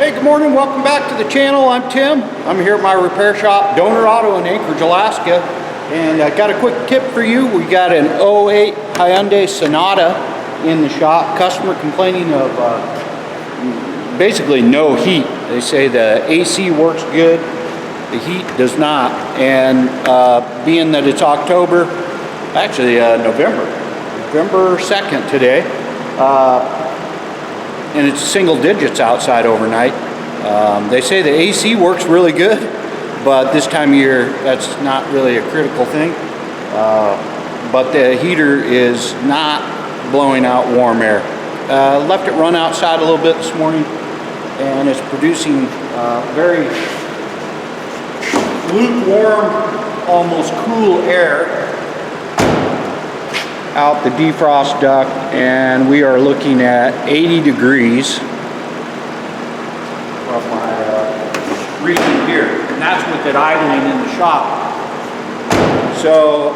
Hey, good morning. Welcome back to the channel. I'm Tim. I'm here at my repair shop, Donor Auto in Anchorage, Alaska. And I got a quick tip for you. We got an 08 Hyundai Sonata in the shop. Customer complaining of basically no heat. They say the AC works good, the heat does not. And being that it's October, actually November 2nd today, and it's single digits outside overnight. They say the AC works really good, but this time of year that's not really a critical thing. But the heater is not blowing out warm air. Left it run outside a little bit this morning, and it's producing very lukewarm, almost cool air out the defrost duct, and we are looking at 80 degrees from my reading here, and that's with it idling in the shop. So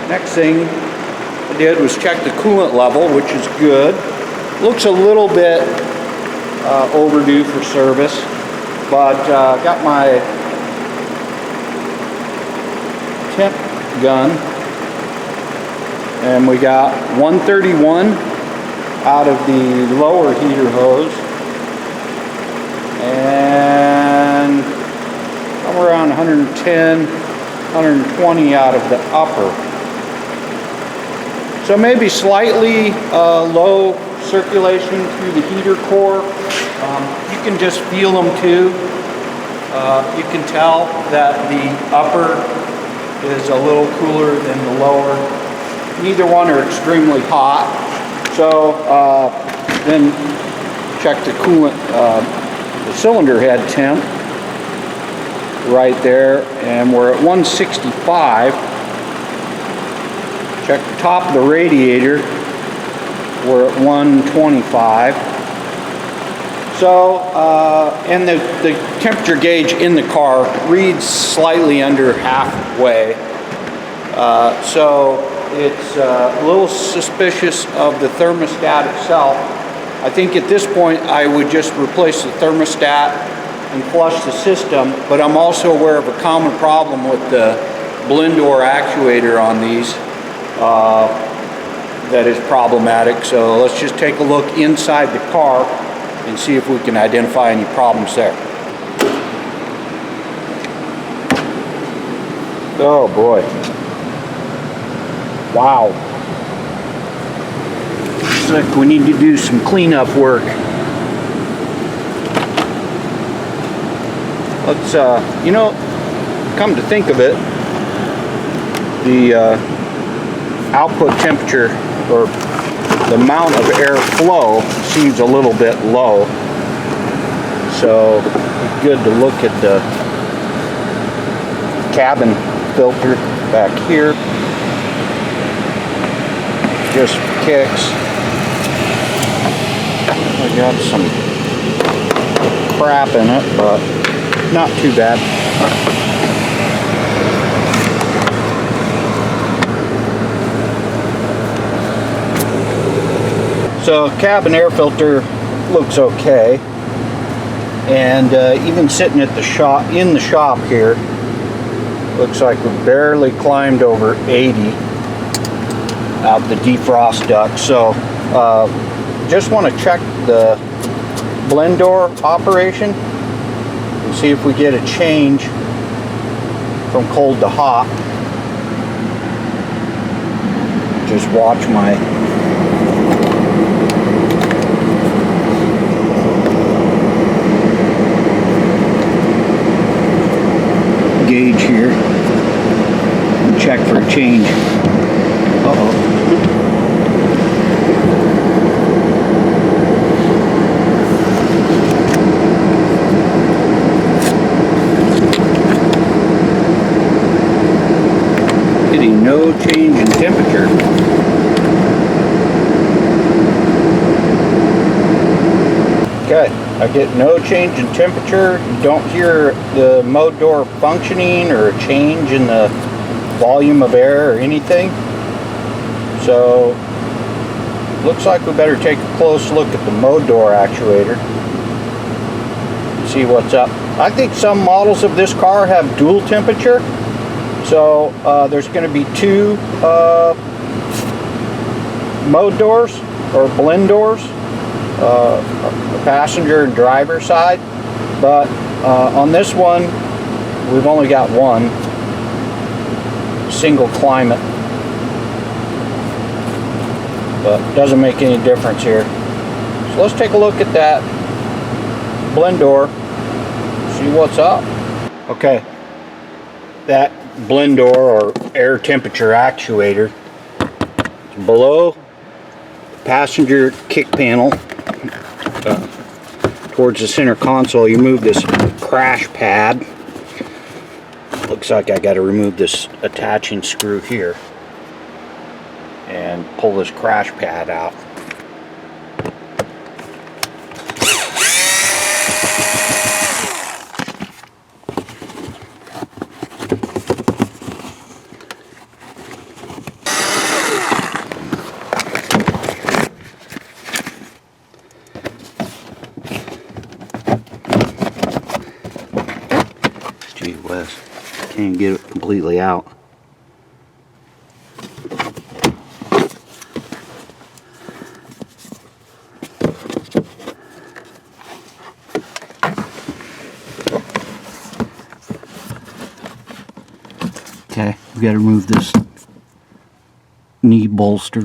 next thing I did was check the coolant level, which is good. Looks a little bit overdue for service, but got my temp gun, and we got 131 out of the lower heater hose and somewhere around 110, 120 out of the upper. So maybe slightly low circulation through the heater core. You can just feel them too. You can tell that the upper is a little cooler than the lower. Neither one are extremely hot. So then check the coolant, the cylinder head temp right there, and we're at 165. Check the top of the radiator, we're at 125. So, and the temperature gauge in the car reads slightly under halfway. So it's a little suspicious of the thermostat itself. I think at this point I would just replace the thermostat and flush the system, but I'm also aware of a common problem with the blend door actuator on these that is problematic. So let's just take a look inside the car and see if we can identify any problems there. Oh boy. Wow. Looks like we need to do some cleanup work. Let's, you know, come to think of it, the output temperature, or the amount of air flow, seems a little bit low. So it's good to look at the cabin filter back here. Just kicks. I got some crap in it, but not too bad. So cabin air filter looks okay, and even sitting at the shop, in the shop here, looks like we barely climbed over 80 out the defrost duct. So just want to check the blend door operation and see if we get a change from cold to hot. Just watch my gauge here and check for a change. Uh-oh. Getting no change in temperature. Okay, I get no change in temperature. You don't hear the mode door functioning or a change in the volume of air or anything. So looks like we better take a close look at the mode door actuator. see what's up. I think some models of this car have dual temperature. So there's going to be two mode doors or blend doors, passenger and driver side. But on this one, we've only got one single climate. But it doesn't make any difference here. So let's take a look at that blend door, see what's up. Okay, that blend door or air temperature actuator is below the passenger kick panel towards the center console. You move this crash pad. Looks like I got to remove this attaching screw here and pull this crash pad out. Gee whiz, can't get it completely out. Okay, we've got to remove this knee bolster.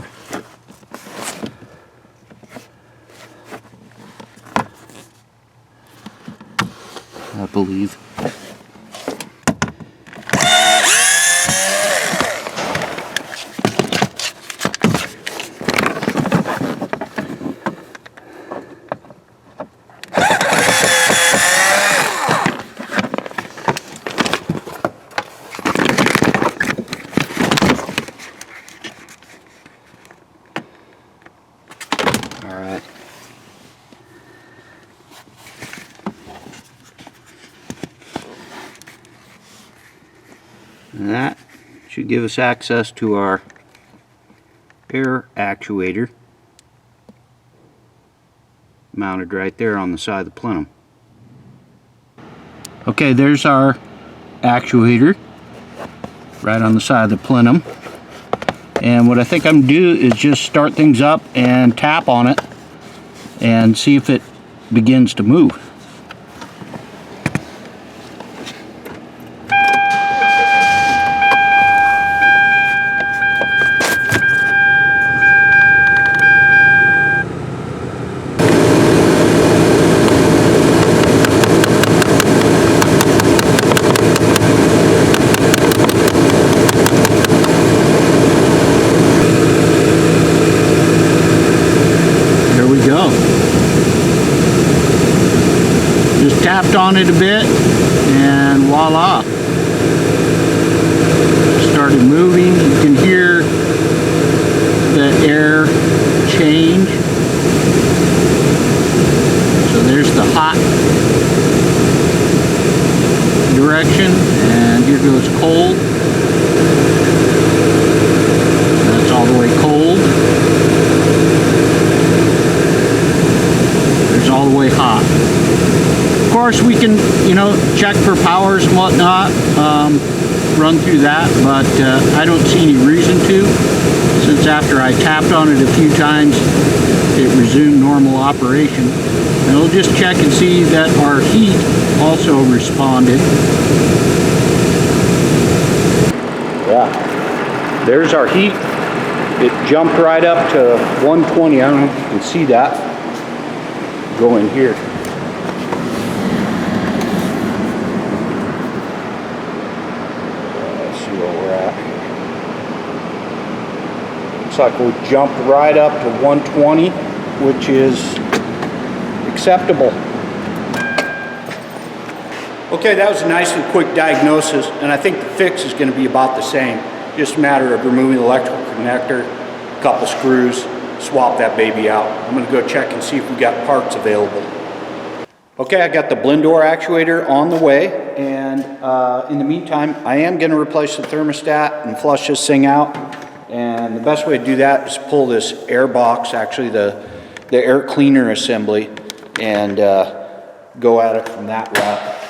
I believe. Alright. And that should give us access to our air actuator mounted right there on the side of the plenum. Okay, there's our actuator right on the side of the plenum. And what I think I'm going to do is just start things up and tap on it and see if it begins to move. Just tapped on it a bit and voila, started moving. You can hear the air change. So there's the hot direction and here goes cold. That's all the way cold. There's all the way hot. Of course, we can, check for powers and whatnot, run through that, but I don't see any reason to, since after I tapped on it a few times, it resumed normal operation. And we'll just check and see that our heat also responded. Yeah, there's our heat. It jumped right up to 120. I don't know if you can see that. Go in here. Let's see where we're at. Looks like we jumped right up to 120, which is acceptable. Okay, that was a nice and quick diagnosis, and I think the fix is going to be about the same. Just a matter of removing the electrical connector, a couple screws, swap that baby out. I'm going to go check and see if we got parts available. Okay, I got the blend door actuator on the way, and in the meantime, I am going to replace the thermostat and flush this thing out. And the best way to do that is pull this air box, actually the air cleaner assembly, and go at it from that route.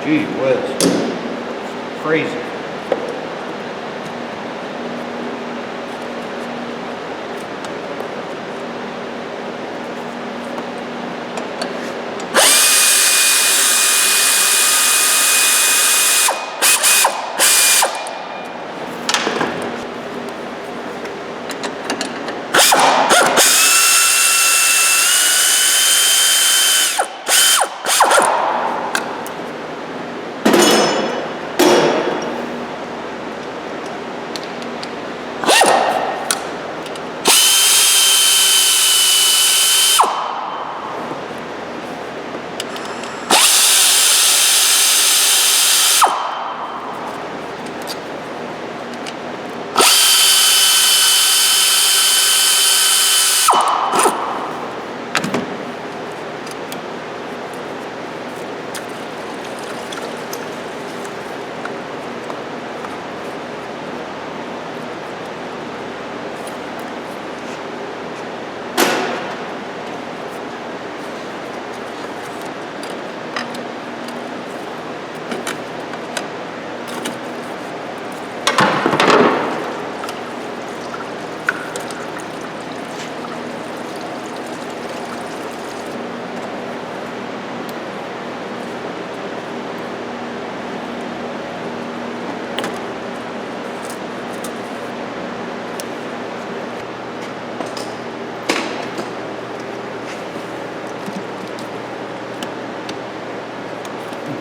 Gee whiz, crazy.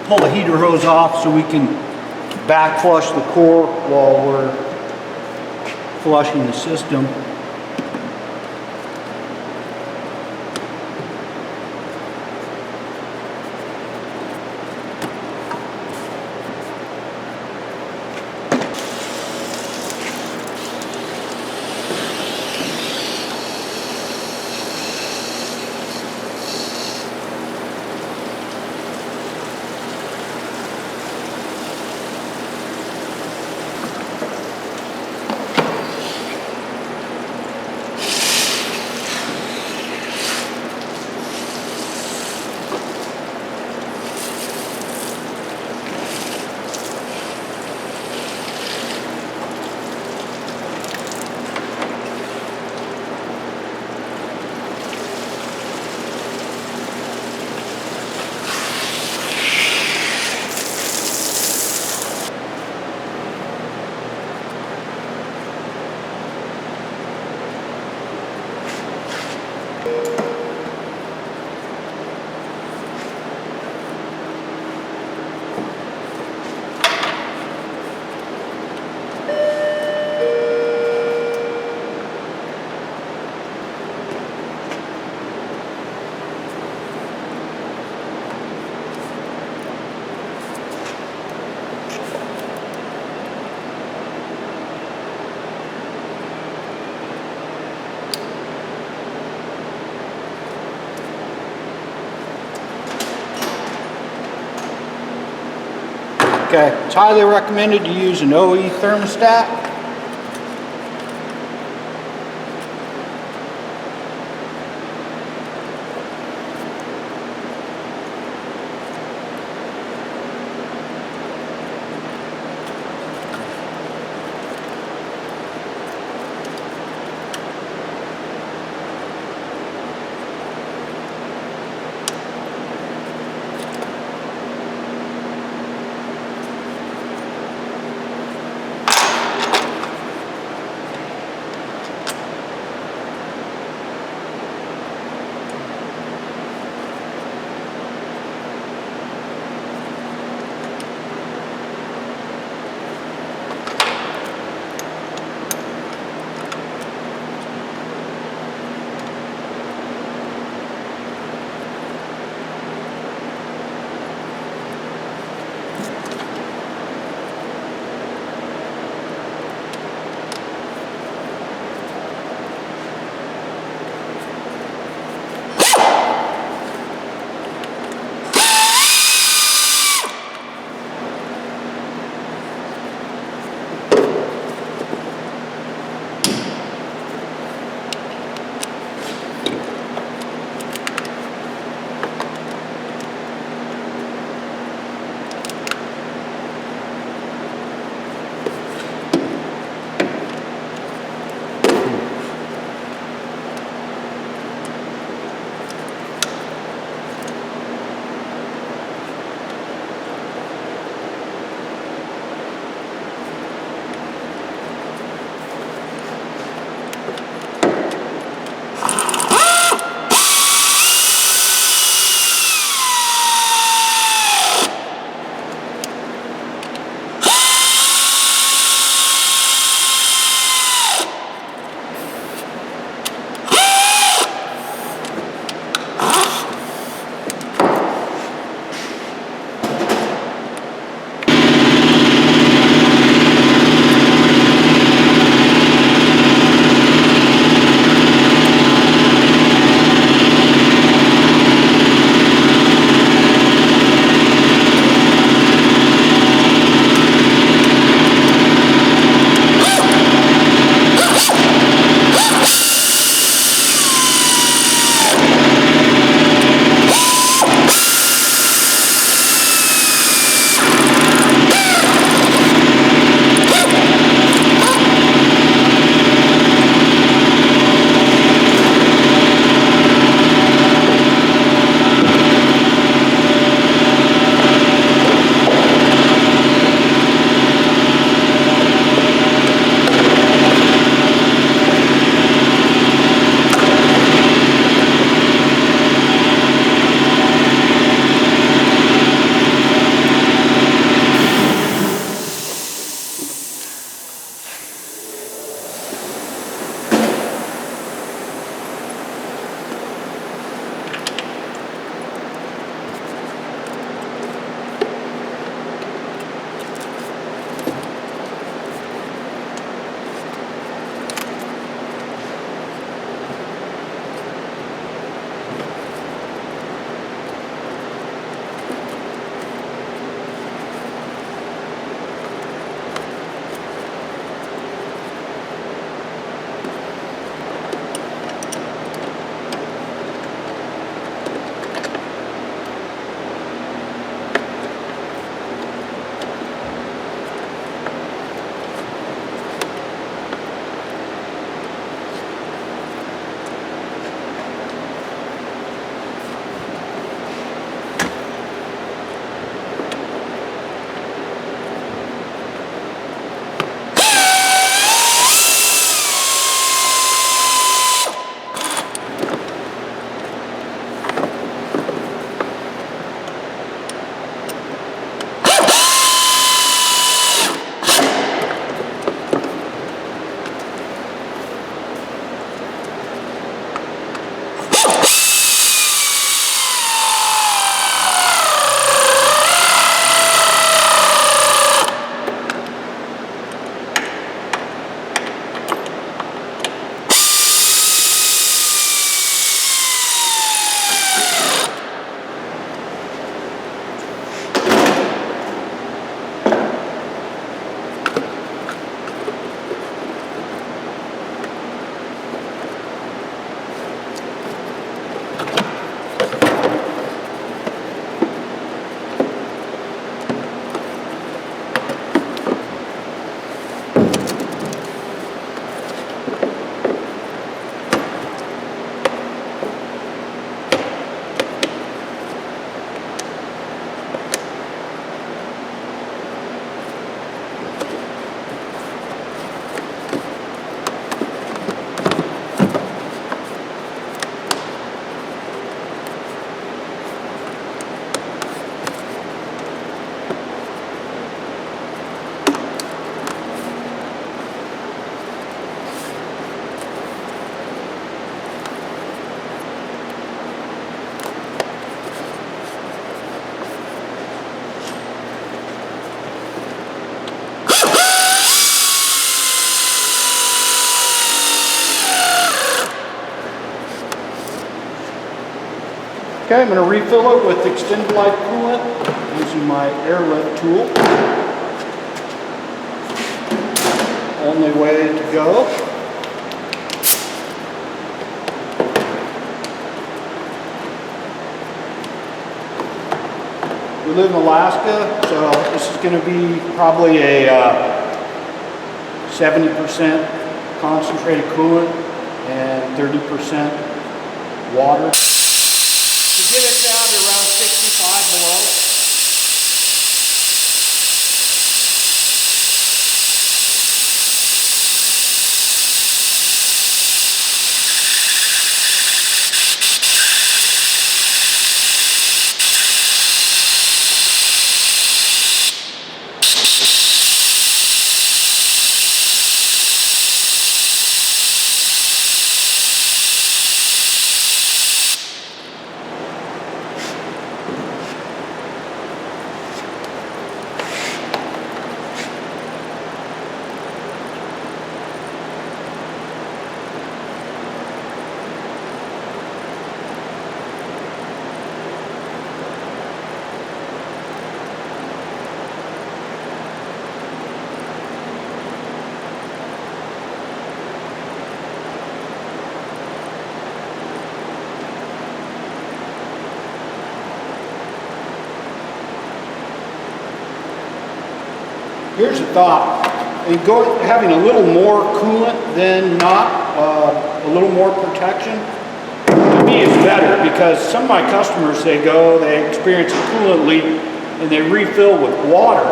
Pull the heater hose off so we can back flush the core while we're flushing the system. Okay, it's highly recommended to use an OE thermostat. Okay, I'm going to refill it with extended life coolant using my airlift tool. Only way to go. We live in Alaska, so this is going to be probably a 70% concentrated coolant and 30% water. To get it down to around 65 below. Here's a thought, having a little more coolant than not, a little more protection, to me is better, because some of my customers, they experience a coolant leak and they refill with water,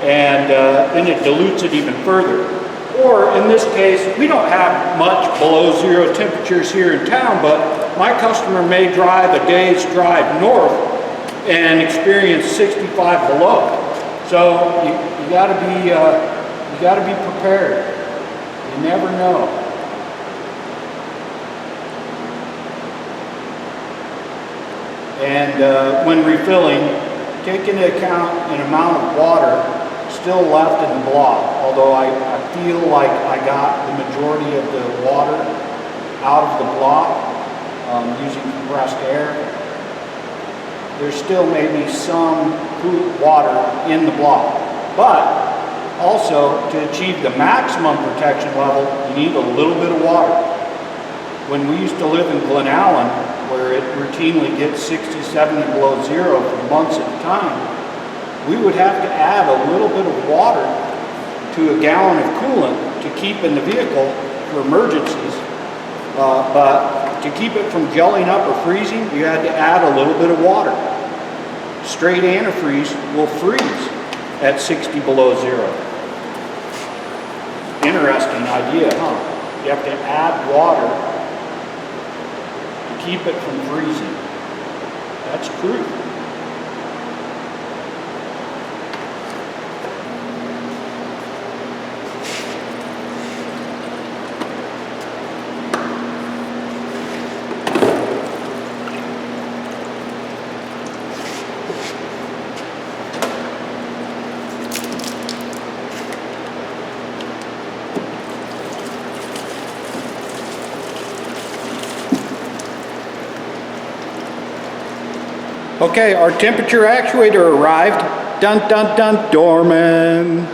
and then it dilutes it even further. Or in this case, we don't have much below zero temperatures here in town, but my customer may drive a day's drive north and experience 65 below. So you got to be prepared. You never know. And when refilling, take into account an amount of water still left in the block. Although I feel like I got the majority of the water out of the block using compressed air. There's still maybe some water in the block. But also, to achieve the maximum protection level, you need a little bit of water. When we used to live in Glen Allen, where it routinely gets 60, 70 below zero for months at a time, we would have to add a little bit of water to a gallon of coolant to keep in the vehicle for emergencies. But to keep it from gelling up or freezing, you had to add a little bit of water. Straight antifreeze will freeze at 60 below zero. Interesting idea, huh? You have to add water to keep it from freezing. That's true. Okay, our temperature actuator arrived. Dun, dun, dun, Dorman.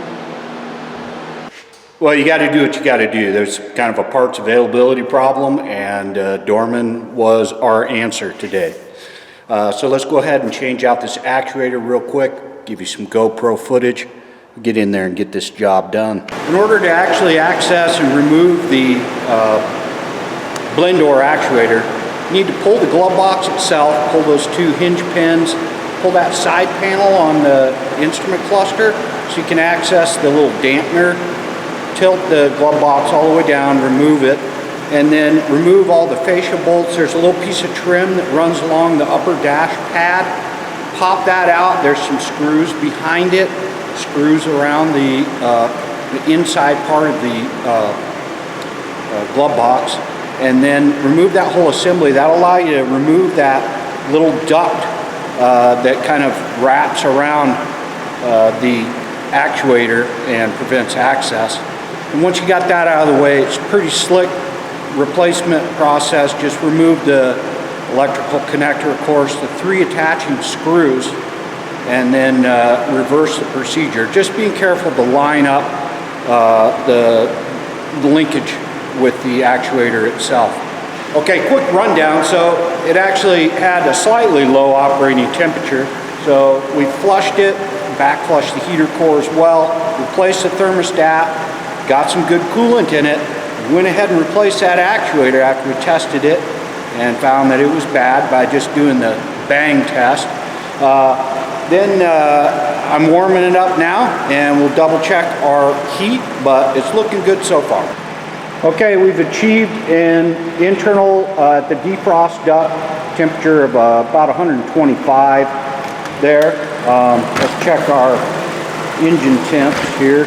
Well, you got to do what you got to do. There's kind of a parts availability problem, and Dorman was our answer today. So let's go ahead and change out this actuator real quick, give you some GoPro footage, get in there and get this job done. In order to actually access and remove the blend door actuator, you need to pull the glove box itself, pull those two hinge pins, pull that side panel on the instrument cluster so you can access the little dampener, tilt the glove box all the way down, remove it, and then remove all the fascia bolts. There's a little piece of trim that runs along the upper dash pad. Pop that out. There's some screws behind it, screws around the inside part of the glove box. And then remove that whole assembly. That'll allow you to remove that little duct that kind of wraps around the actuator and prevents access. And once you got that out of the way, it's a pretty slick replacement process. Just remove the electrical connector, of course, the 3 attaching screws, and then reverse the procedure. Just being careful to line up the linkage with the actuator itself. Okay, quick rundown. So it actually had a slightly low operating temperature. So we flushed it, back flushed the heater core as well, replaced the thermostat, got some good coolant in it, went ahead and replaced that actuator after we tested it and found that it was bad by just doing the bang test. Then I'm warming it up now and we'll double check our heat, but it's looking good so far. Okay, we've achieved an internal at the defrost duct temperature of about 125 there. Let's check our engine temps here.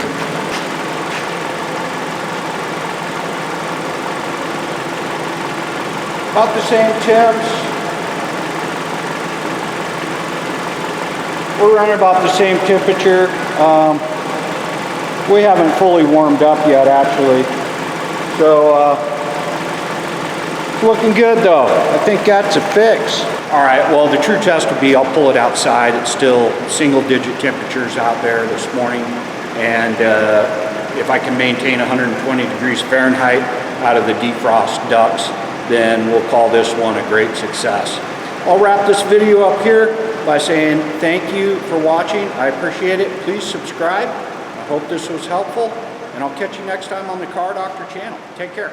About the same temps. We're running about the same temperature. We haven't fully warmed up yet, actually. So, it's looking good though. I think that's a fix. All right, well, the true test would be I'll pull it outside. It's still single-digit temperatures out there this morning. And if I can maintain 120 degrees Fahrenheit out of the defrost ducts, then we'll call this one a great success. I'll wrap this video up here by saying thank you for watching. I appreciate it. Please subscribe. I hope this was helpful. And I'll catch you next time on the Car Doctor channel. Take care.